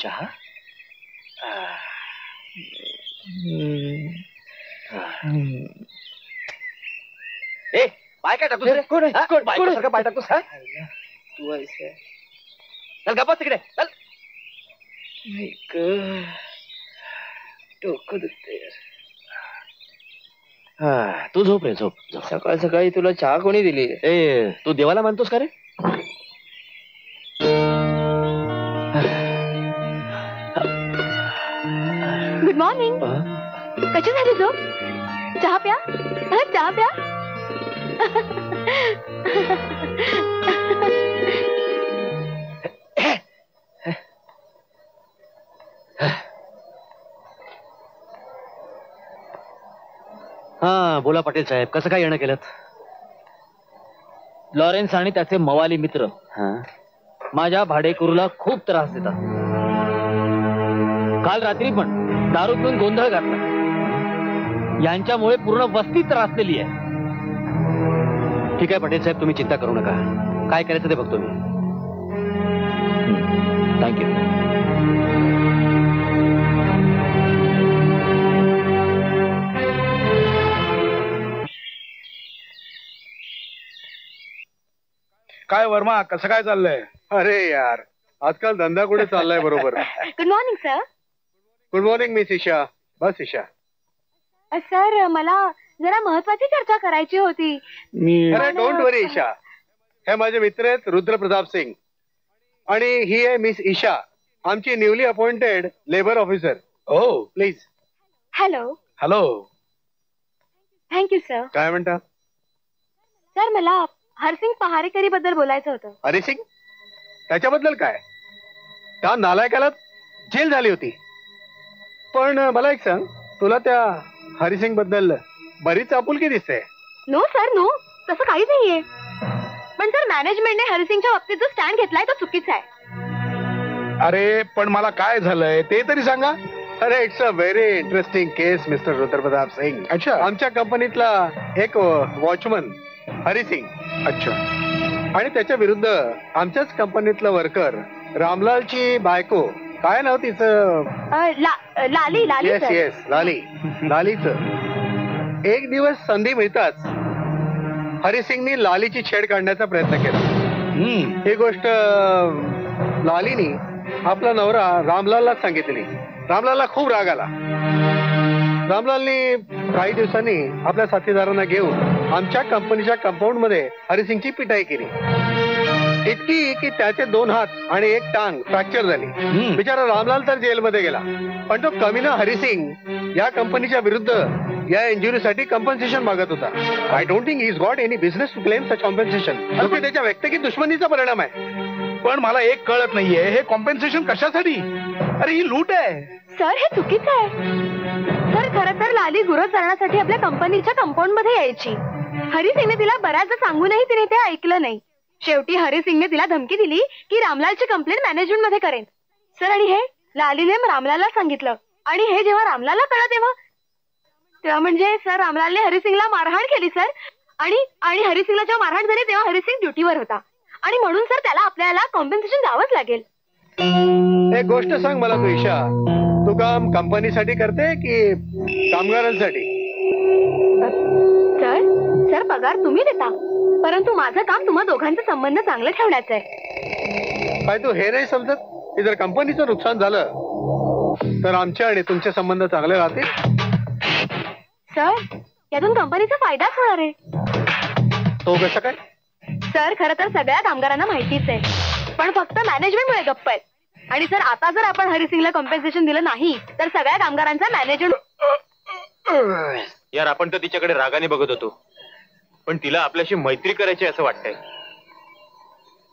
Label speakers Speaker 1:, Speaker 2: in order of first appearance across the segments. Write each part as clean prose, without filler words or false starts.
Speaker 1: चहा? ए पाय काय टाकतोस? बायकोसारखं पाय टाकतोस? तू ऐसे चल गप्पा तिकडे चल. डोकं दुखते. हा तू झोप रे झोप. सकाळ सकाळी तुला चहा कोणी दिली? ए तू देवाला मानतोस का रे?
Speaker 2: Good morning. कशी झाली झोप? चहा प्या. चहा प्या.
Speaker 1: हा बोला पाटील साहेब, कसं काय येणं केलं?
Speaker 3: लॉरेन्स आणि त्याचे मवाली मित्र माझ्या भाडेकरूला खूप त्रास देतात. काल रात्री पण दारू पिऊन गोंधळ घातला. यांच्यामुळे पूर्ण वस्ती त्रासलेली आहे.
Speaker 1: ठीक आहे पाटील साहेब, तुम्ही चिंता करू नका. काय करायचं ते बघतो मी.
Speaker 3: थँक्यू.
Speaker 4: काय वर्मा, कसं काय चाललंय? अरे यार, आजकाल धंदा कुठे चाललाय बरोबर.
Speaker 2: Good morning sir.
Speaker 4: Good morning miss Isha. बस ईशा.
Speaker 2: सर मला जरा महत्वाची चर्चा करायची होती.
Speaker 4: अरे डोंट वरी ईशा, हे माझे मित्र आहेत रुद्रप्रताप सिंग आणि ही आहे मिस ईशा, आमची न्यूली अपॉइंटेड लेबर ऑफिसर. हो please.
Speaker 2: Hello.
Speaker 4: Hello.
Speaker 2: Thank you sir.
Speaker 4: काय म्हणता?
Speaker 2: सर मला हरसिंग पहारेकरी बद्दल बोलायचं होतं.
Speaker 4: हरी सिंग? त्याच्याबद्दल काय? त्या नालायकाला जेल झाली होती. पण मला एक सांग, तुला त्या हरिसिंग बद्दल बरीच आपुलकी दिसते.
Speaker 2: नो सर नो, तसं काहीच नाहीये. पण सर मॅनेजमेंटने हरिसिंगच्या बाबतीत जो स्टँड घेतलाय तो चुकीचा आहे.
Speaker 4: अरे पण मला काय झालंय ते तरी सांगा. अरे it's a very interesting case mister Rudrapratap Singh. अच्छा. आमच्या कंपनीतला एक वॉचमन हरिसिंग. अच्छा. आणि त्याच्या विरुद्ध आमच्याच कंपनीतलं वर्कर रामलालची बायको, काय नाव तिचं?
Speaker 2: लाली. लाली.
Speaker 4: येस येस, लाली. लालीच एक दिवस संधी मिळताच हरिसिंगनी लालीची छेड काढण्याचा प्रयत्न केला. ही गोष्ट लालीनी आपला नवरा रामलालला सांगितली. रामलालला खूप राग आला. रामलालनी काही दिवसांनी आपल्या साथीदारांना घेऊन आमच्या कंपनीच्या कंपाऊंड मध्ये हरिसिंगची पिटाई केली. इतकी की त्याचे 2 हात आणि 1 टांग फ्रॅक्चर झाली. बिचारा रामलाल तर जेलमध्ये गेला. पण तो कमीना हरिसिंग या कंपनीच्या विरुद्ध या इंजुरीसाठी कॉम्पन्सेशन मागत होता. I don't think he is got any business to claim such compensation. तो त्याच्या व्यक्तिगत दुश्मनीचा परिणाम आहे. पण मला एक कळत नाहीये, हे कॉम्पन्सेशन कशासाठी? अरे ही लूट आहे.
Speaker 2: सर हे चुकीचं आहे. सर खरं तर लाली गुरं चरण्यासाठी आपल्या कंपनीच्या कंपाऊंड मध्ये यायची. हरिसिंगने तिला बऱ्याचदा सांगूनही तिने ते ऐकलं नाही. शेवटी हरिसिंगने तिला धमकी दिली की रामलालची कंप्लेंट मॅनेजमेंट मध्ये करेन. सर आणि हे लालीने रामलालला सांगितलं. आणि हे जेव्हा रामलालला कळलं तेव्हा म्हणजे सर रामलालने हरिसिंगला मारहाण केली सर. आणि हरिसिंगला जेव्हा मारहाण झाली तेव्हा हरिसिंग ड्युटीवर होता. आणि म्हणून सर त्याला आपल्याला कॉम्पेन्सेशन द्यावंच लागेल.
Speaker 4: एक गोष्ट सांग मला तू ईशा, तू काम कंपनीसाठी करते की कामगारांसाठी?
Speaker 2: सर पगार तुम्ही देता, परंतु माझं काम तुम्हा दोघांचे संबंध चांगले ठेवण्याचं आहे.
Speaker 4: काय तू हे नाही समजत की जर कंपनीचं नुकसान झालं तर आमचे आणि तुमचे संबंध चांगले राहतील?
Speaker 2: सर यातून कंपनीचा फायदाच होणार आहे.
Speaker 4: तो कसं काय?
Speaker 2: सर खरं तर सगळ्या कामगारांना माहितीच आहे, पण फक्त मॅनेजमेंटमुळे गप्प आहेत. आणि सर आता जर आपण हरिसिंगला कॉम्पेन्सेशन दिलं नाही तर सगळ्या कामगारांचा मॅनेजमेंट.
Speaker 1: यार आपण तर तिच्याकडे रागाने बघत होतो, पण तिला आपल्याशी मैत्री करायची असं वाटतंय.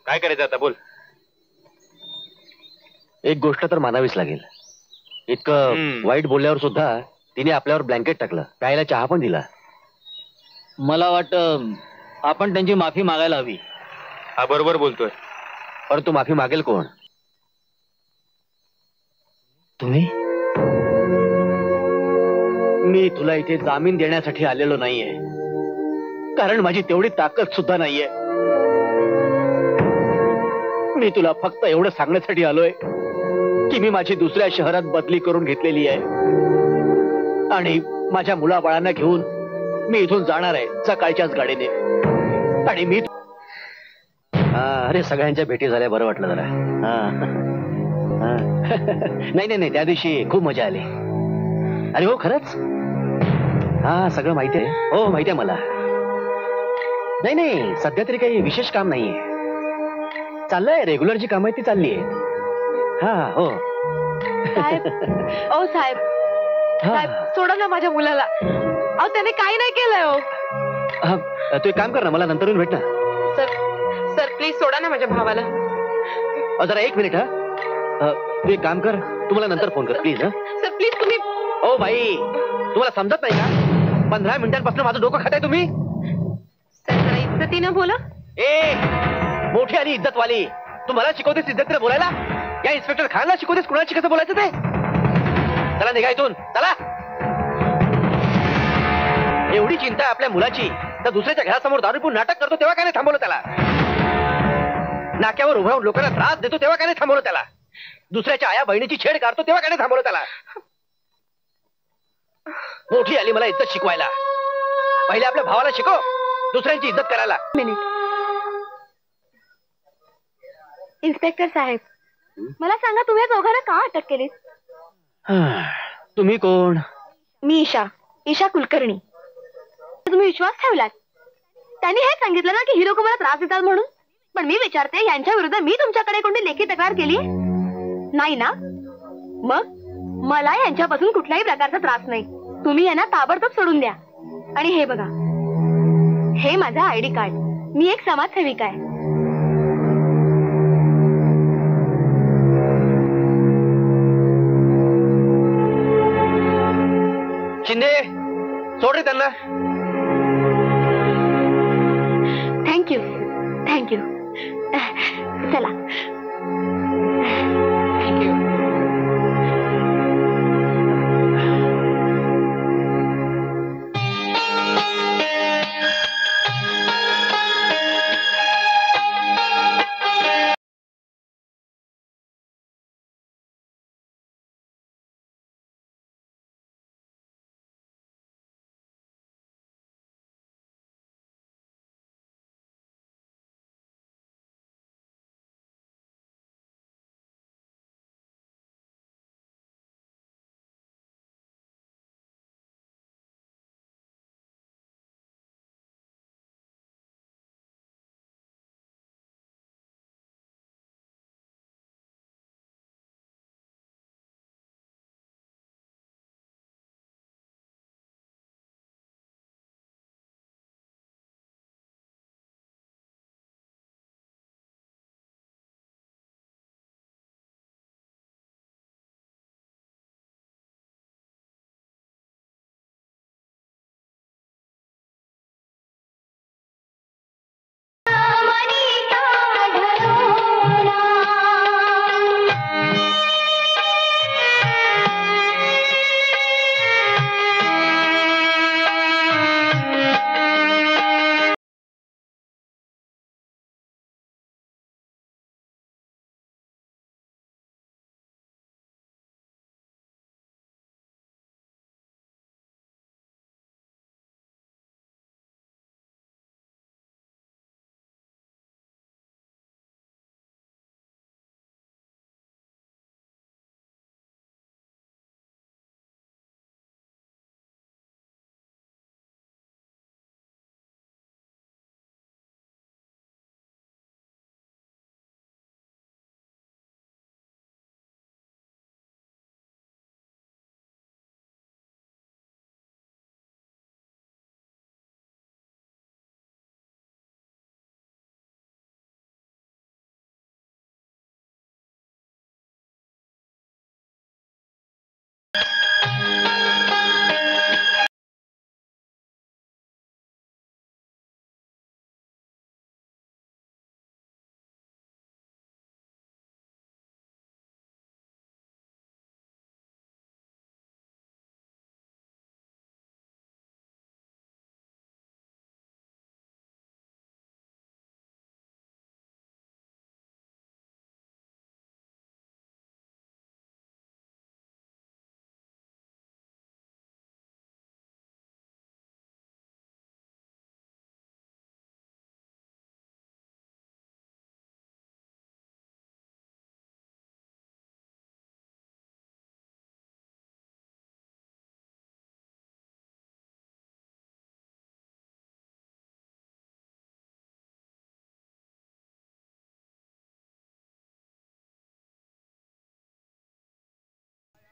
Speaker 1: काय करायचं आता बोल. एक गोष्ट तर मानावीच लागेल, इतकं वाईट बोलल्यावर सुद्धा तिने आपल्यावर ब्लँकेट टाकलं, प्यायला चहा पण दिला.
Speaker 3: मला वाटतं आपण त्यांची माफी मागायला हवी.
Speaker 1: हा बरोबर बोलतोय, परंतु माफी मागेल कोण? तुम्ही? मी तुला इथे जामीन देण्यासाठी आलेलो नाहीये, कारण माझी तेवढी ताकद सुद्धा नाहीये. मी तुला फक्त एवढं सांगण्यासाठी आलोय की मी माझी दुसऱ्या शहरात बदली करून घेतलेली आहे आणि माझ्या मुलाबाळांना घेऊन मी इथून जाणार आहे सकाळच्याच गाडीने. आणि मी अरे सगळ्यांच्या भेटी झाल्या, बरं वाटलं जरा. नाही नाही नाही, त्या दिवशी खूप मजा आली. अरे हो खरंच, हा सगळं माहिती आहे. हो माहिती आहे मला. नाही नाही, सध्या तरी काही विशेष काम नाहीये. चाललंय रेग्युलर जी काम आहे ती चालली आहे. हा हो
Speaker 2: साहेब, ओ साहेब, साहेब सोडा ना माझ्या मुलाला. अहो त्याने काही नाही केलंय. हो
Speaker 1: तू एक काम कर ना, मला नंतर येऊन भेट ना.
Speaker 2: सर, सर प्लीज सोडा ना माझ्या भावाला.
Speaker 1: जरा एक मिनिट. हा तू एक काम कर, तू मला नंतर फोन कर प्लीज.
Speaker 2: सर प्लीज तुम्ही.
Speaker 1: ओ भाई, तुम्हाला समजत नाही का? 15 मिनिटांपासून माझं डोकं खाताय तुम्ही.
Speaker 2: सर जरा इज्जतीनं बोला.
Speaker 1: ए मोठी आणि इज्जतवाली, तू मला शिकवतेस इज्जतीनं बोलायला? या इन्स्पेक्टर खानला शिकवतेस कुणाची कसं बोलायचं ते? चला निघा इथून, चला. एवढी चिंता आपल्या मुलाची, तर दुसऱ्याच्या घरासमोर दारू पिऊन नाटक करतो तेव्हा काय नाही थांबवलं त्याला? नाक्यावर उभा राहून लोकांना त्रास देतो तेव्हा काय नाही थांबवलं त्याला? दुसऱ्याच्या आया बहिणीची छेड काढतो तेव्हा काय नाही थांबवलं त्याला? मोठी आली मला इज्जत शिकवायला. पहिले आपल्या भावाला शिकव दुसऱ्यांची इज्जत करायला.
Speaker 2: मिनिट. इन्स्पेक्टर साहेब, मला सांगा तुम्ही या दोघांना का अटक केली?
Speaker 1: तुम्ही कोण?
Speaker 2: मी ईशा कुलकर्णी. तुम्ही विश्वास ठेवलात. त्यांनी हे सांगितलं ना की ही लोक मला त्रास देतात म्हणून. पण मी विचारते, यांच्या विरुद्ध मी तुमच्याकडे कोणती लेखी तक्रार केली नाही ना? मग मला यांच्यापासून कुठल्याही प्रकारचा त्रास नाही. तुम्ही यांना ताबडतोब सोडून द्या. आणि हे बघा, हे माझं आयडी कार्ड. मी एक समाजसेविका आहे.
Speaker 1: शिंदे, सोड रे त्यांना.
Speaker 2: Thank you thank you. चला.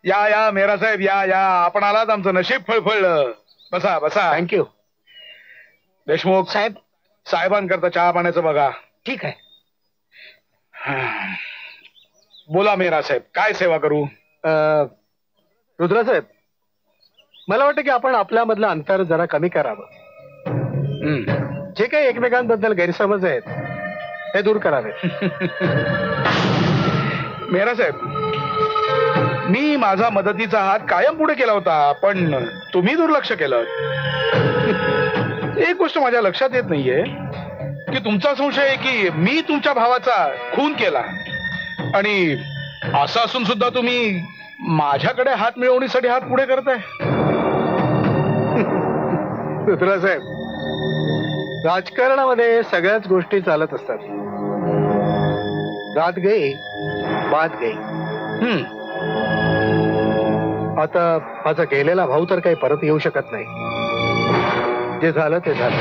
Speaker 5: या या मेहरा साहेब, या या, आपण आलात, आमचं नशीब फळफळलं. बसा बसा.
Speaker 4: थँक्यू.
Speaker 5: देशमुख
Speaker 1: साहेब.
Speaker 5: साहेबांकरता चहा पाण्याचं बघा.
Speaker 1: ठीक आहे.
Speaker 5: बोला मेहरा साहेब, काय सेवा करू?
Speaker 4: रुद्रासाहेब, मला वाटतं की आपण आपल्यामधलं अंतर जरा कमी करावं. जे काही एकमेकांबद्दल गैरसमज आहेत ते दूर करावे.
Speaker 5: मेहरा साहेब, मी माझा मदतीचा हात कायम पुढे केला होता, पण तुम्ही दुर्लक्ष केलं. एक गोष्ट माझ्या लक्षात येत नाहीये की तुमचा संशय आहे की मी तुमच्या भावाचा खून केला, आणि असं असून सुद्धा तुम्ही माझ्याकडे हात मिळवण्यासाठी हात पुढे करताय.
Speaker 4: रुद्रासाहेब, राजकारणामध्ये सगळ्याच गोष्टी चालत असतात. रात गई बात गई. आता माझा गेलेला भाऊ तर काही परत येऊ शकत नाही. जे झालं ते झालं.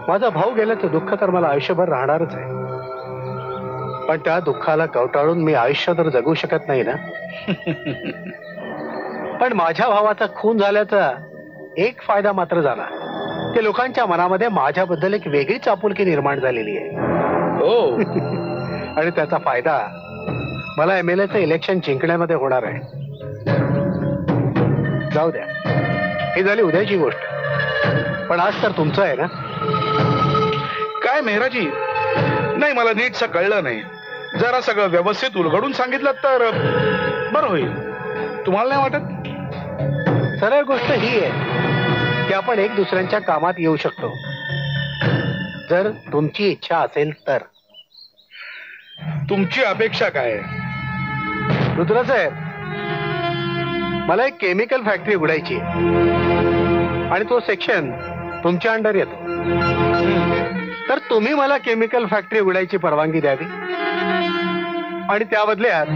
Speaker 4: माझा भाऊ गेल्याचं दुःख तर मला आयुष्यभर राहणारच आहे, पण त्या दुःखाला कवटाळून मी आयुष्य तर जगू शकत नाही ना. पण माझ्या भावाचा खून झाल्याचा एक फायदा मात्र झाला, की लोकांच्या मनामध्ये माझ्याबद्दल एक वेगळीच आपुलकी निर्माण झालेली आहे.
Speaker 5: हो.
Speaker 4: आणि त्याचा फायदा मला MLAचं इलेक्शन जिंकण्यामध्ये होणार आहे. जाऊ द्या, ही झाली उद्याची गोष्ट, पण आज तर तुमचं आहे ना.
Speaker 5: काय मेहराजी, नाही मला नीटसं कळलं नाही. जरा सगळं व्यवस्थित उलगडून सांगितलं तर बरं होईल. तुम्हाला नाही वाटत?
Speaker 4: सरळ गोष्ट ही आहे की आपण एक दुसऱ्यांच्या कामात येऊ शकतो, जर तुमची इच्छा असेल तर.
Speaker 5: तुमची अपेक्षा काय आहे?
Speaker 4: रुद्रासाहेब, मला एक केमिकल फॅक्टरी उघडायची आहे, आणि तो सेक्शन तुमच्या अंडर येतो. तर तुम्ही मला केमिकल फॅक्टरी उघडायची परवानगी द्यावी, आणि त्या बदल्यात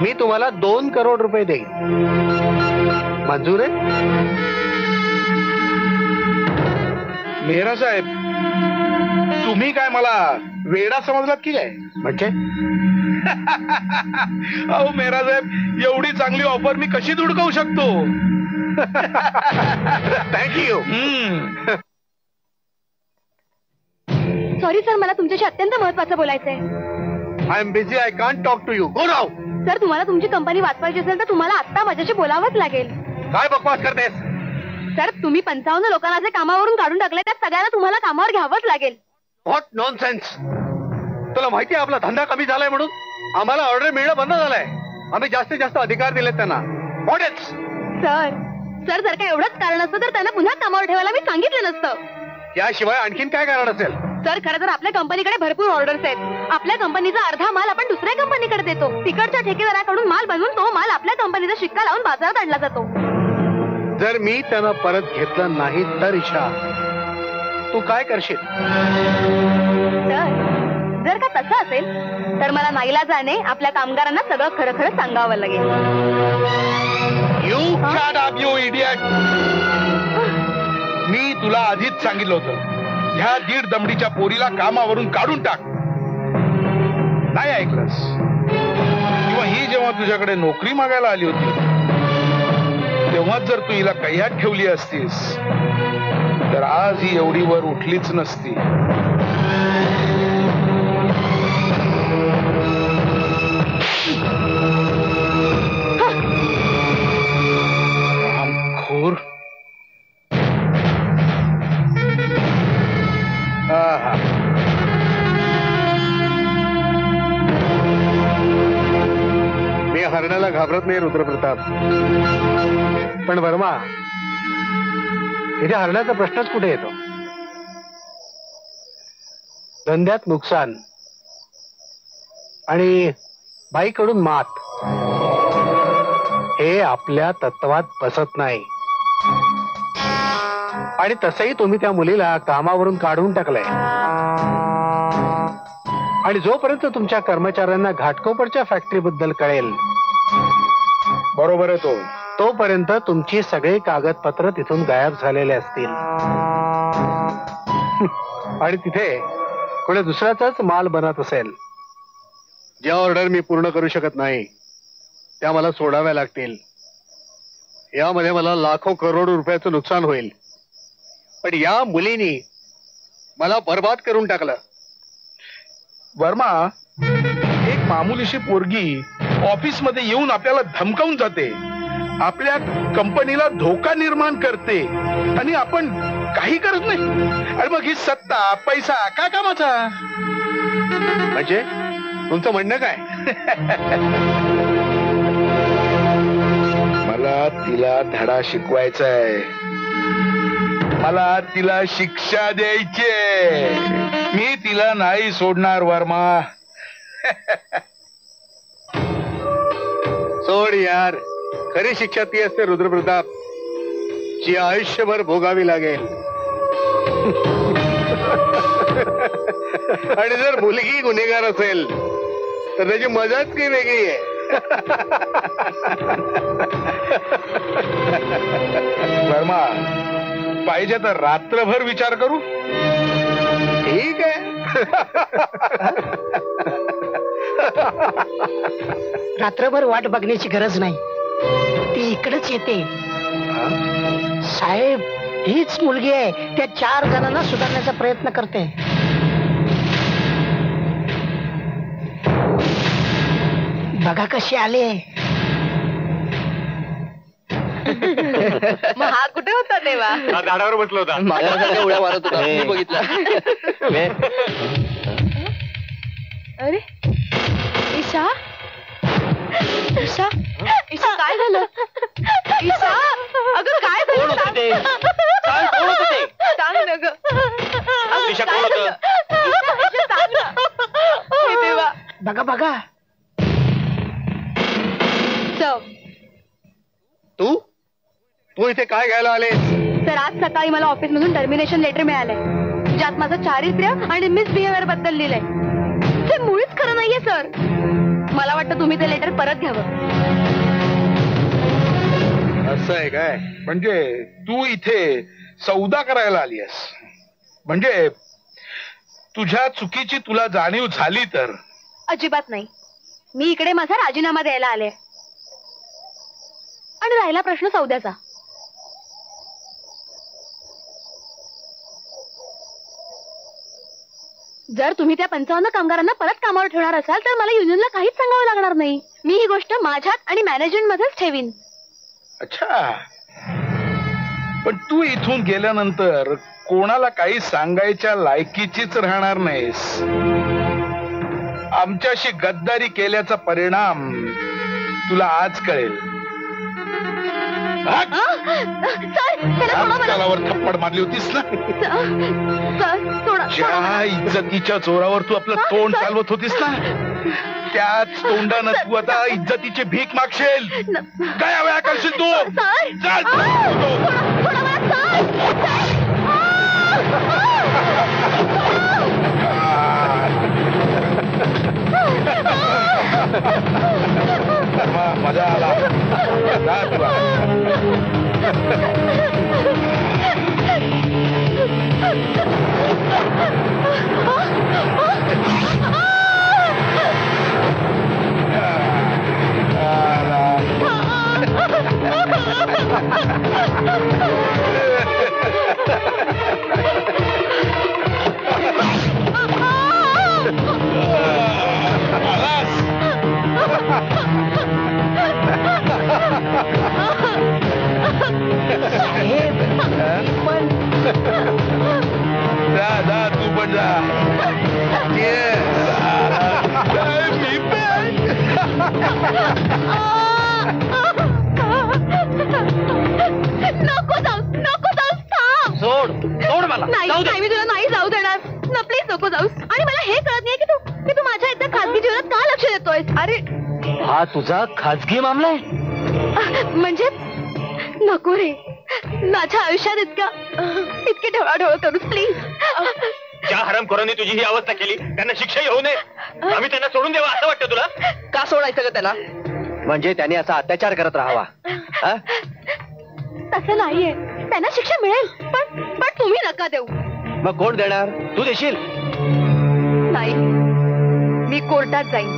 Speaker 4: मी तुम्हाला 2 करोड रुपये देईन. मंजूर आहे?
Speaker 5: मेहरा साहेब, तुम्ही काय मला वेडा समजलात की काय?
Speaker 4: म्हणजे
Speaker 5: अहो मेहरा साहेब, एवढी चांगली ऑफर मी कशी धुडकावू शकतो?
Speaker 4: थँक्यू.
Speaker 2: सॉरी सर, मला तुमच्याशी अत्यंत महत्वाचं बोलायचंय.
Speaker 4: I am busy, I can't talk to you. Go now.
Speaker 2: Sir, तुम्हाला तुमची कंपनी वाचवायची असेल तर तुम्हाला आत्ता माझ्याशी बोलावंच लागेल.
Speaker 4: काय बकवास करतेस?
Speaker 2: सर, तुम्ही 55 लोकांना जे कामावरून काढून टाकले त्या सगळ्यांना तुम्हाला कामावर घ्यावंच लागेल.
Speaker 4: What nonsense. तुला माहिती आहे आपला धंदा कमी झालाय म्हणून आम्हाला ऑर्डर मिळणं बंद झालंय. आम्ही जास्तीत जास्त अधिकार दिलेत त्यांना. What it's?
Speaker 2: सर जर का एवढंच कारण असतं तर त्यांना पुन्हा कामावर ठेवायला मी सांगितलं नसतं.
Speaker 4: याशिवाय आणखीन काय कारण असेल?
Speaker 2: सर, खरं तर आपल्या कंपनीकडे भरपूर ऑर्डर्स आहेत. आपल्या कंपनीचा अर्धा माल आपण दुसऱ्या कंपनीकडे देतो. तिकडच्या ठेकेदाराकडून माल बनवून तो माल आपल्या कंपनीचा शिक्का लावून बाजारात आणला जातो.
Speaker 4: जर मी त्यांना परत घेतलं नाही तर ईशा, तू काय करशील?
Speaker 2: सर, जर का तसं असेल तर मला नाईलाजाने आपल्या कामगारांना सगळं खरं खरं सांगावं लागेल.
Speaker 5: You shut up you idiot. मी तुला आधीच सांगितलं होतं, ह्या 1.5 दमडीच्या पोरीला कामावरून काढून टाक. नाही ऐकलंस. किंवा ही जेव्हा तुझ्याकडे नोकरी मागायला आली होती तेव्हाच जर तू हिला कह्यात ठेवली असतीस तर आज ही एवढी वर उठलीच नसती. रामखोर.
Speaker 4: मी हरण्याला घाबरत नाही रुद्रप्रताप, पण वर्मा, इथे हरण्याचा प्रश्नच कुठे येतो? धंद्यात नुकसान आणि बाईकडून मात हे आपल्या तत्वात बसत नाही. आणि तसंही तुम्ही त्या मुलीला कामावरून काढून टाकलंय, आणि जोपर्यंत तुमच्या कर्मचाऱ्यांना घाटकोपरच्या फॅक्टरी बद्दल कळेल,
Speaker 5: बरोबर आहे तो,
Speaker 4: तोपर्यंत तुमची सगळी कागदपत्र तिथून गायब झालेले असतील. आणि तिथे कोणी दुसऱ्याचाच माल बनत असेल, ज्या ऑर्डर मी पूर्ण करू शकत नाही त्या मला सोडाव्या लागतील. यामध्ये मला लाखो करोडो रुपयाचं नुकसान होईल. पण या मुलीनी मला बर्बाद करून टाकलं.
Speaker 5: वर्मा, एक मामुलीशी पोरगी ऑफिस मध्ये येऊन आपल्याला धमकावून जाते, आपल्या कंपनीला धोका निर्माण करते आणि आपण काही करत नाही. आणि मग ही सत्ता पैसा काय कामाचा?
Speaker 4: म्हणजे तुमचं म्हणणं काय?
Speaker 5: मला तिला धडा शिकवायचा आहे, मला तिला शिक्षा द्यायची. मी तिला नाही सोडणार वर्मा.
Speaker 4: सोड यार. खरी शिक्षा ती असते रुद्रप्रताप, जी आयुष्यभर भोगावी लागेल. आणि जर मुलगी गुन्हेगार असेल तर त्याची मजाच काही वेगळी आहे.
Speaker 5: वर्मा, पाहिजे तर रात्रभर विचार करू.
Speaker 4: ठीक आहे.
Speaker 6: रात्रभर वाट बघण्याची गरज नाही, ती इकडेच येते. साहेब, हीच मुलगी आहे, त्या 4 जणांना सुधारण्याचा प्रयत्न करते. बघा कशी आले.
Speaker 2: मग हा कुठे होता तेव्हा?
Speaker 4: झाडावर बसला होता.
Speaker 1: माझ्यासारख्या उड्या मारत होता, मी बघितलं.
Speaker 2: अरे ईशा, ईशा, ईशा काय झालं? ईशा, अगं काय
Speaker 1: कोण
Speaker 2: झालं?
Speaker 1: होतं ते? सांग, कोण होतं ते?
Speaker 2: सांग ना गं. अगं,
Speaker 1: ईशा,
Speaker 2: काय
Speaker 1: कोण होतं?
Speaker 2: झालं? ईशा, सांग ना. हे देवा.
Speaker 6: बघा बघा.
Speaker 2: चव.
Speaker 4: तू तू इथे काय घ्यायला आलेस?
Speaker 2: सर, आज सकाळी मला ऑफिस मधून टर्मिनेशन लेटर मिळालंय, ज्यात माझं चारित्र्य आणि मिसबिहेवियर बद्दल लिहिलंय. ते मुळीच खरं नाहीये सर. मला वाटतं तुम्ही ते लेटर परत घ्यावं.
Speaker 4: असं आहे काय?
Speaker 5: म्हणजे तू इथे सौदा करायला आलीस? म्हणजे तुझ्या चुकीची तुला जाणीव झाली तर?
Speaker 2: अजिबात नाही. मी इकडे माझा राजीनामा द्यायला आले. आणि राहिला प्रश्न सौद्याचा. जर तुम्ही त्या 55 कामगारांना परत कामावर ठेवणार असाल तर मला युनियनला काहीच सांगावं लागणार नाही. मी ही गोष्ट माझ्यात आणि मॅनेजमेंट मध्येच ठेवीन.
Speaker 5: अच्छा, पण तू इथून गेल्यानंतर कोणाला काही सांगायच्या लायकीचीच राहणार नाहीस. आमच्याशी गद्दारी केल्याचा परिणाम तुला आज कळेल.
Speaker 2: सर, त्याला सोडा मला.
Speaker 5: त्यालावर थप्पड मारली होतीस ना?
Speaker 2: सर, सोडा.
Speaker 5: ज्या इज्जतीच्या जोरावर तू आपलं तोंड चालवत होतीस ना, त्याच तोंडानं तू आता इज्जतीची भीक मागशील. काय वेळा करशील तू?
Speaker 2: सर,
Speaker 5: चल.
Speaker 2: सोडा मला, सर.
Speaker 5: मजा आला. जा तुला.
Speaker 6: साहेब, पण
Speaker 5: जा तू पण जा. मी पण.
Speaker 2: नको जाऊ, नको जाऊ. थांब.
Speaker 1: सोड मला.
Speaker 2: नाही
Speaker 1: जाऊ दे.
Speaker 2: नाही, मी तुला नाही जाऊ देणार ना. प्लीज नको जाऊस. आणि मला हे कळत नाही की तू माझ्या इथं खाजगी जीवनात का लक्ष देतोय? अरे,
Speaker 1: हा तुझा खाजगी मामला आहे.
Speaker 2: म्हणजे नको रे. माझ्या आयुष्यात इतके ढवळाढवळ करूस प्लीज.
Speaker 1: ज्या हरामखोरांनी तुझी ही अवस्था केली त्यांना शिक्षा येऊ नये. आम्ही त्यांना सोडून द्यावा असं वाटतं तुला?
Speaker 3: का सोडायचं ग त्याला?
Speaker 1: म्हणजे त्याने असा अत्याचार करत राहावा? हा?
Speaker 2: तसं नाहीये. त्यांना शिक्षा मिळेल, पण तुम्ही नका देऊ.
Speaker 1: मग कोण देणार? तू देशील?
Speaker 2: नाही, मी कोर्टात जाईन.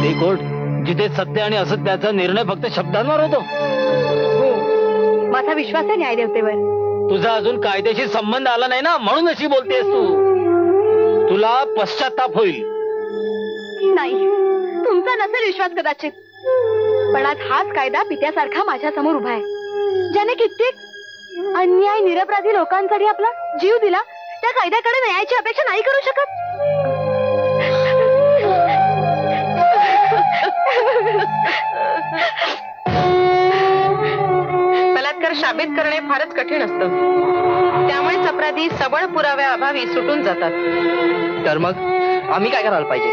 Speaker 1: ते कोर्ट
Speaker 3: जिथे सत्य आणि असत्याचा निर्णय फक्त शब्दांवर होतो.
Speaker 2: हो, माझा विश्वास आहे न्यायदेवतेवर.
Speaker 3: तुझा अजून कायद्याशी संबंध आला नाही ना, म्हणून अशी बोलतेस तू. तुला पश्चाताप होईल.
Speaker 2: नाही, तुमचा नसेल विश्वास कदाचित, पण आज हाच कायदा पित्यासारखा माझ्या समोर उभा आहे, ज्याने कित्येक अन्याय निरपराधी लोकांसाठी आपला जीव दिला. त्या कायद्याकडे न्यायाची अपेक्षा नाही करू शकत.
Speaker 7: बलात्कार साबित करणे फारच कठीण असतं, त्यामुळेच अपराधी सबळ पुराव्याअभावी सुटून जातात.
Speaker 3: तर मग आम्ही काय करायला पाहिजे?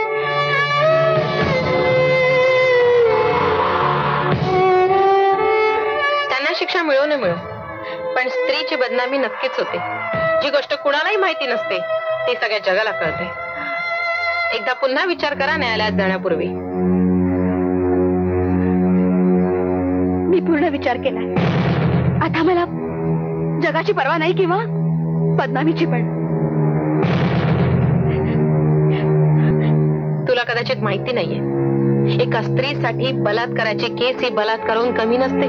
Speaker 7: त्यांना शिक्षा मिळो न मिळो, पण स्त्रीची बदनामी नक्कीच होते. जी गोष्ट कुणालाही माहिती नसते ती सगळ्या जगाला कळते. एकदा पुन्हा विचार करा न्यायालयात जाण्यापूर्वी.
Speaker 2: मी पूर्ण विचार केलाय. आता मला जगाची पर्वा नाही किंवा बदनामीची पण.
Speaker 7: तुला कदाचित माहिती नाहीये, एका स्त्रीसाठी बलात्काराची केस ही बलात्काराहून कमी नसते.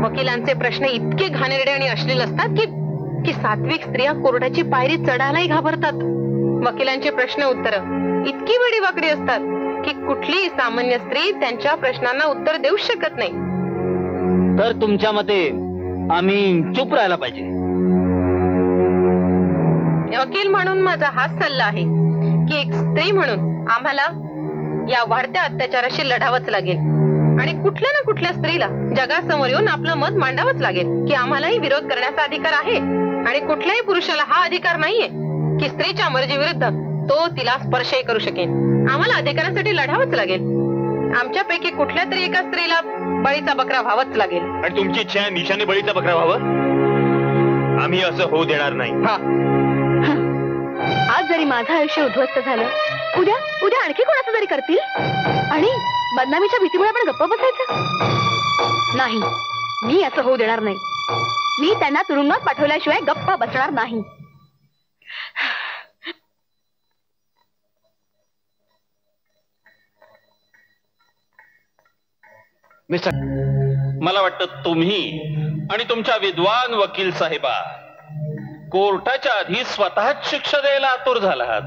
Speaker 7: वकिलांचे प्रश्न इतके घाणेरडे आणि अश्लील असतात की सात्विक स्त्रिया कोर्टाची पायरी चढायलाही घाबरतात. वकिलांची प्रश्न उत्तर इतकी वेडीवाकडी असतात की कुठलीही सामान्य स्त्री त्यांच्या प्रश्नांना उत्तर देऊ शकत नाही.
Speaker 3: तर तुमच्या मते आम्ही चूप राहायला पाहिजे?
Speaker 7: वकील म्हणून माझा हाच सल्ला आहे की एक स्त्री म्हणून आम्हाला या वाढत्या अत्याचाराशी लढावंच लागेल आणि कुठल्या ना कुठल्या स्त्रीला जगासमोर येऊन आपलं मत मांडावंच लागेल की आम्हालाही विरोध करण्याचा अधिकार आहे आणि कुठल्याही पुरुषाला हा अधिकार नाहीये की स्त्रीच्या मर्जी विरुद्ध तो तिला स्पर्शही करू शकेल. आम्हाला अधिकारासाठी लढावंच लागेल. आमच्यापैकी कुठल्या तरी एका स्त्रीला बळीचा बकरा व्हावंच लागेल.
Speaker 1: आणि तुमची इच्छा आहे निशाने बळीचा बकरा व्हावं? आम्ही असं होऊ देणार नाही.
Speaker 2: आज जरी माझं आयुष्य उद्ध्वस्त झालं, उद्या आणखी कोणाचं तरी करतील आणि बदनामीच्या भीतीमुळे आपण गप्प बसायचं नाही. मी असं होऊ देणार नाही. मी त्यांना तुरुंगात पाठवल्याशिवाय गप्प बसणार नाही.
Speaker 3: मिस्टर,
Speaker 8: मला वाटतं तुम्ही आणि तुमच्या विद्वान वकील साहेबा कोर्टाच्या आधी स्वतःच शिक्षा द्यायला आतुर झालात.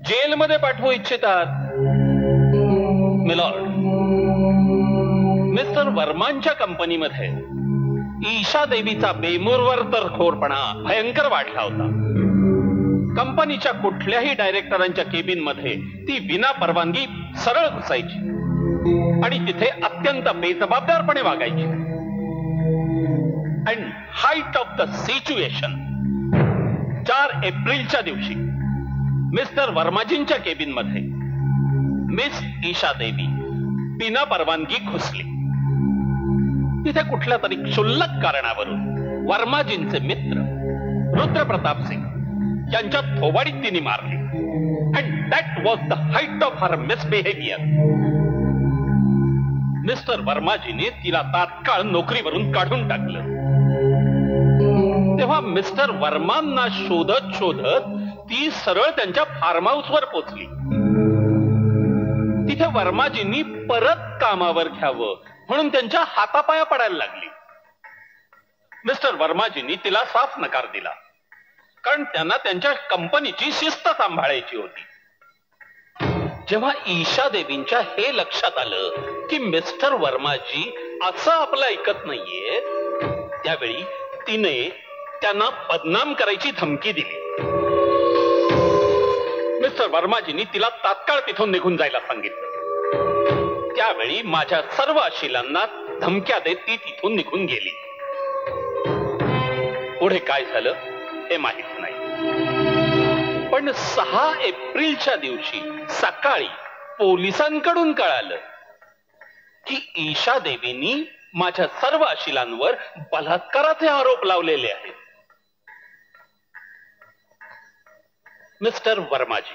Speaker 8: जेलमध्ये पाठवू इच्छितात. मिलॉर्ड, मिस्टर वर्मांच्या कंपनीमध्ये ईशा देवीचा बेमूरवर तडफोडपणा भयंकर वाढला होता. कंपनीच्या कुठल्याही डायरेक्टरांच्या केबिन मध्ये ती विना परवानगी सरळ घुसायची आणि तिथे अत्यंत बेजबाबदारपणे वागायची. And height of the situation 4 एप्रिलच्या दिवशी मिस्टर वर्माजींच्या केबिन मध्ये मिस ईशा देवी बिना परवानगी घुसली. तिथे कुठल्या तरी क्षुल्लक कारणावरून वर्माजींचे मित्र रुद्रप्रताप सिंग यांच्या थोबाडीत तिने मारली. And that was the height of her misbehaviour. Mister वर्माजीने तिला तात्काळ नोकरीवरून काढून टाकलं. तेव्हा मिस्टर वर्मांना शोधत शोधत ती सरळ त्यांच्या फार्म हाऊसवर पोचली. तिथे वर्माजींनी परत कामावर घ्यावं म्हणून त्यांच्या हातापाया पडायला लागली. मिस्टर वर्माजींनी तिला साफ नकार दिला, कारण त्यांना त्यांच्या कंपनीची शिस्त सांभाळायची होती. जेव्हा ईशा देवींच्या हे लक्षात आलं की मिस्टर वर्माजी असं आपलं ऐकत नाहीये, त्यावेळी तिने त्यांना बदनाम करायची धमकी दिली. मिस्टर वर्माजींनी तिला तात्काळ तिथून निघून जायला सांगितलं. त्यावेळी माझ्या सर्व अशिलांना धमक्या देत ती तिथून निघून गेली. पुढे काय झालं हे माहित नाही, पण 6 एप्रिलच्या दिवशी सकाळी पोलिसांकडून कळालं की ईशा देवींनी माझ्या सर्व अशिलांवर बलात्काराचे आरोप लावलेले आहेत. मिस्टर वर्माजी,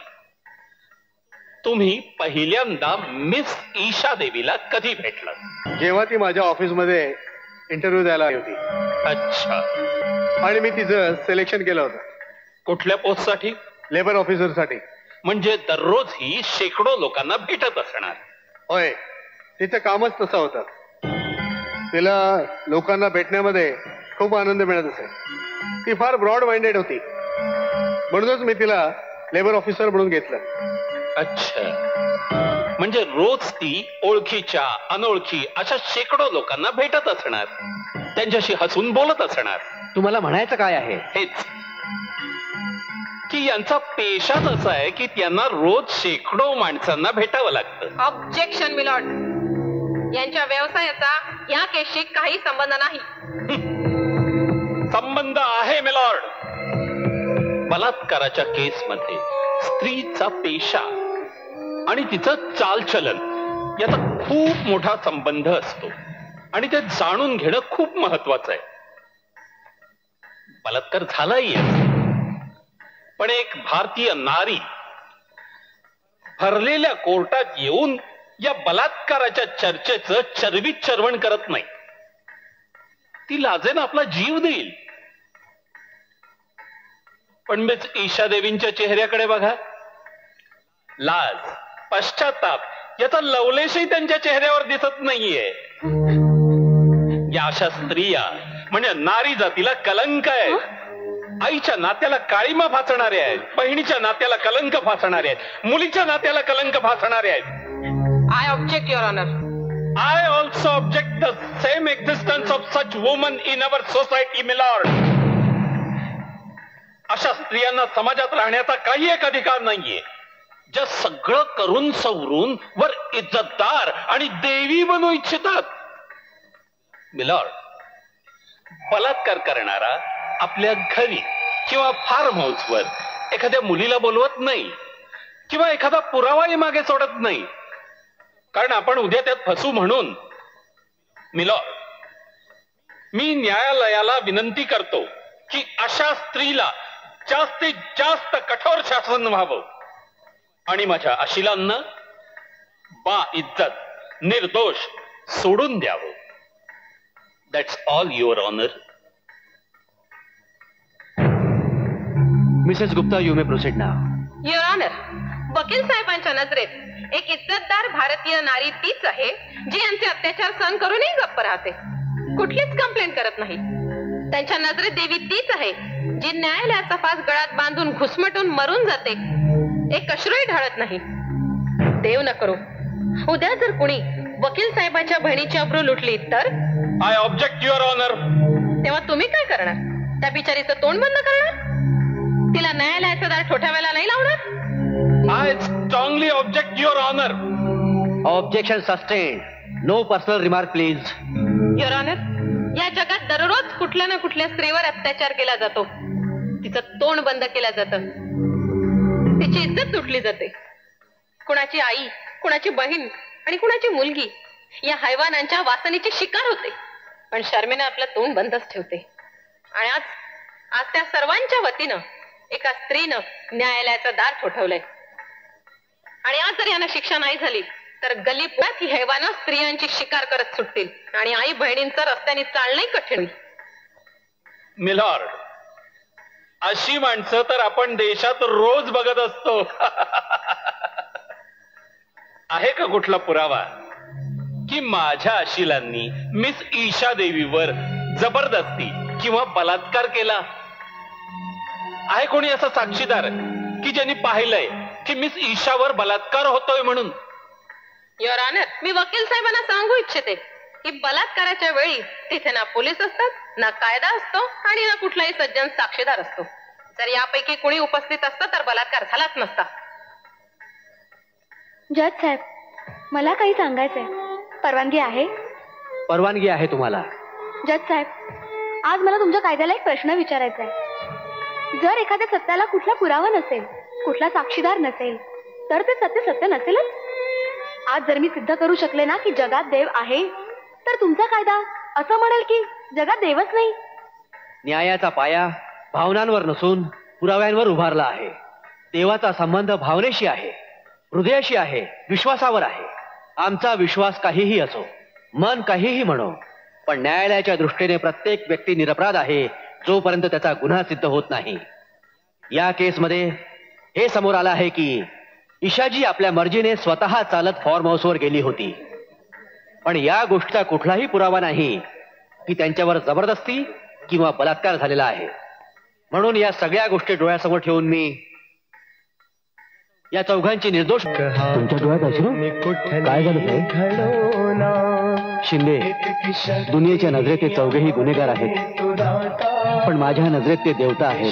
Speaker 8: तुम्ही पहिल्यांदा मिस ईशा देवीला कधी भेटलात?
Speaker 4: जेव्हा ती माझ्या ऑफिसमध्ये इंटरव्ह्यू द्यायला आली होती.
Speaker 8: अच्छा.
Speaker 4: आणि मी तिचं सिलेक्शन केलं होतं.
Speaker 8: कुठल्या पोस्टसाठी?
Speaker 4: लेबर ऑफिसर साठी.
Speaker 8: म्हणजे दररोज ही शेकडो लोकांना भेटत असणार.
Speaker 4: होय, तिचं कामच तसं होतं. तिला लोकांना भेटण्यामध्ये खूप आनंद मिळत असे. ती फार ब्रॉड माइंडेड होती, म्हणूनच मी तिला लेबर ऑफिसर म्हणून घेतलं.
Speaker 8: अच्छा, म्हणजे रोज ती ओळखीच्या अनोळखी अशा शेकडो लोकांना भेटत असणार, त्यांच्याशी हसून बोलत असणार.
Speaker 1: तुम्हाला म्हणायचं काय आहे?
Speaker 8: हेच की यांचा पेशाच असा आहे की त्यांना रोज शेकडो माणसांना भेटावं लागतं.
Speaker 7: ऑब्जेक्शन मिलॉर्ड, यांच्या व्यवसायाचा या केसशी काही संबंध नाही.
Speaker 8: संबंध आहे मिलॉर्ड. बलात्काराच्या केसमध्ये स्त्रीचा पेशा आणि तिचं चालचलन याचा खूप मोठा संबंध असतो आणि ते जाणून घेणं खूप महत्वाचं आहे. बलात्कार झालाही आहे, पण एक भारतीय नारी भरलेल्या कोर्टात येऊन या बलात्काराच्या चर्चेचं चरबीत चरवण करत नाही. ती लाजेनं आपला जीव देईल. पण मिस ईशा देवींच्या चेहऱ्याकडे बघा. लाज, पश्चाताप याचा लवलेशही त्यांच्या चेहऱ्यावर दिसत नाहीये. या अशा स्त्रिया म्हणजे नारी जातीला कलंक आहेत. आईच्या नात्याला काळीमा फासणारे आहेत, बहिणीच्या नात्याला कलंक फासणारे आहेत, मुलीच्या नात्याला कलंक फासणारे आहेत.
Speaker 7: I object your honour.
Speaker 8: I also object the same existence of such women in our society, my lord. अशा स्त्रियांना समाजात राहण्याचा काही एक अधिकार नाहीये, ज्या सगळं करून सवरून वर इज्जतदार आणि देवी बनू इच्छितात. मिलॉर्ड, बलात्कार करणारा आपल्या घरी किंवा फार्म हाऊसवर एखाद्या मुलीला बोलवत नाही किंवा एखादा पुरावाही मागे सोडत नाही, कारण आपण उद्या त्यात फसू म्हणून. मिलॉर्ड, मी न्यायालयाला विनंती करतो की अशा स्त्रीला जास्तीत जास्त कठोर शासन व्हावं आणि माझ्या अशिलांना बा इज्जत निर्दोष सोडून द्यावं. That's all your honour.
Speaker 1: Mrs Gupta, you may proceed now.
Speaker 7: Your honour, वकील साहेबांच्या नजरेत एक इज्जतदार भारतीय नारी तीच आहे जी यांचे अत्याचार सहन करूनही गप्प राहते, कुठलीच कंप्लेंट करत नाही. त्यांच्या नजरेत देवी तीच आहे जी न्यायालयाचा फास गळ्यात बांधून घुसमटून मरून जाते, एक अश्रूही ढाळत नाही. देव न करो उद्या जर कुणी वकील साहेबांच्या बहिणीची अब्रू लुटली तर?
Speaker 8: I object your honour.
Speaker 7: तेव्हा तुम्ही काय करणार? त्या बिचारीचं तोंड बंद करणार? तिला न्यायालयाचा दार ठोठावायला नाही लावणार?
Speaker 8: I strongly object, Your Honor.
Speaker 1: Objection sustained. No personal remark, please.
Speaker 7: Your honour, या जगात दररोज कुठल्या ना कुठल्या स्त्रीवर अत्याचार केला जातो, तिचं तोंड बंद केलं जातं, तिची इज्जत तुटली जाते. कुणाची आई, कुणाची बहीण आणि कुणाची मुलगी या हैवानांच्या वासनेची शिकार होते, पण शर्मेनं आपलं तोंड बंदच ठेवते. आणि आज त्या सर्वांच्या वतीनं एका स्त्रीनं न्यायालयाचं दार ठोठवलंय. आणि आज जर यांना शिक्षा नाही झाली तर गलीपुरात ही हैवानं स्त्रियांची शिकार करत सुटतील आणि आई बहिणींचं रस्त्याने चालणंही कठीण होईल.
Speaker 8: मिलॉर्ड, अशी माणसं तर आपण देशात रोज बघत असतो. आहे का कुठला पुरावा की माझ्या अशिलांनी मिस ईशा देवीवर जबरदस्ती किंवा बलात्कार केला? आहे कोणी असा साक्षीदार की ज्यांनी पाहिलंय की मिस ईशावर बलात्कार होतोय म्हणून?
Speaker 7: युअर ऑनर, मी वकील साहेबांना सांगू इच्छिते की बलात्काराच्या वेळी तिथे ना पोलीस असतात, ना कायदा असतो आणि ना कुठलाही सज्जन साक्षीदार असतो. जर यापैकी कुणी उपस्थित असतं तर बलात्कार झालाच नसता.
Speaker 2: जज साहेब, मला काही सांगायचंय. परवानगी आहे?
Speaker 1: परवानगी आहे तुम्हाला.
Speaker 2: जज साहेब, आज मला तुमच्या कायद्याला एक प्रश्न विचारायचा आहे. जर एखाद्या सत्याला कुठला पुरावा नसेल, कुठला साक्षीदार नसेल, तर ते सत्य सत्य नसेलच. आज जर मी सिद्ध करू शकले ना की जगात देव आहे, तर तुमचा कायदा असं म्हणेल की जगात देवच नाही.
Speaker 1: न्यायाचा पाया भावनांवर नसून पुराव्यांवर उभारला आहे. देवाचा संबंध भावनेशी आहे, हृदयाशी आहे, विश्वासावर आहे. आमचा विश्वास काहीही असो, मन काहीही म्हणो, पण न्यायालयाच्या दृष्टीने प्रत्येक व्यक्ती निरपराध आहे जोपर्यंत त्याचा गुन्हा सिद्ध होत नाही. या केसमध्ये हे समोर आलं आहे की ईशाजी आपल्या मर्जीने स्वतः चालत फॉर्म हाऊसवर गेली होती, पण या गोष्टीचा कुठलाही पुरावा नाही की त्यांच्यावर जबरदस्ती किंवा बलात्कार झालेला आहे. म्हणून या सगळ्या गोष्टी डोळ्यासमोर ठेवून मी या चौघांची निर्दोष. तुमच्या डोळ्यात अश्रू? काय झालं साहेब? शिंदे, दुनियेच्या नजरेत ते चौघेही गुन्हेगार आहेत, पण माझ्या नजरेत ते देवता आहेत.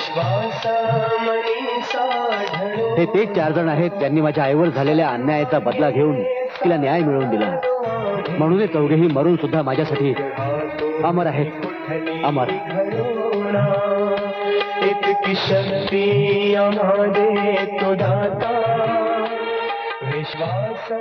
Speaker 1: हे तेच 4 जण आहेत ज्यांनी माझ्या आईवर झालेल्या अन्यायाचा बदला घेऊन तिला न्याय मिळवून दिला. म्हणून हे चौघेही मरून सुद्धा माझ्यासाठी अमर आहेत, अमर.
Speaker 9: इतकी शक्ती आम्हा तो दाता विश्वास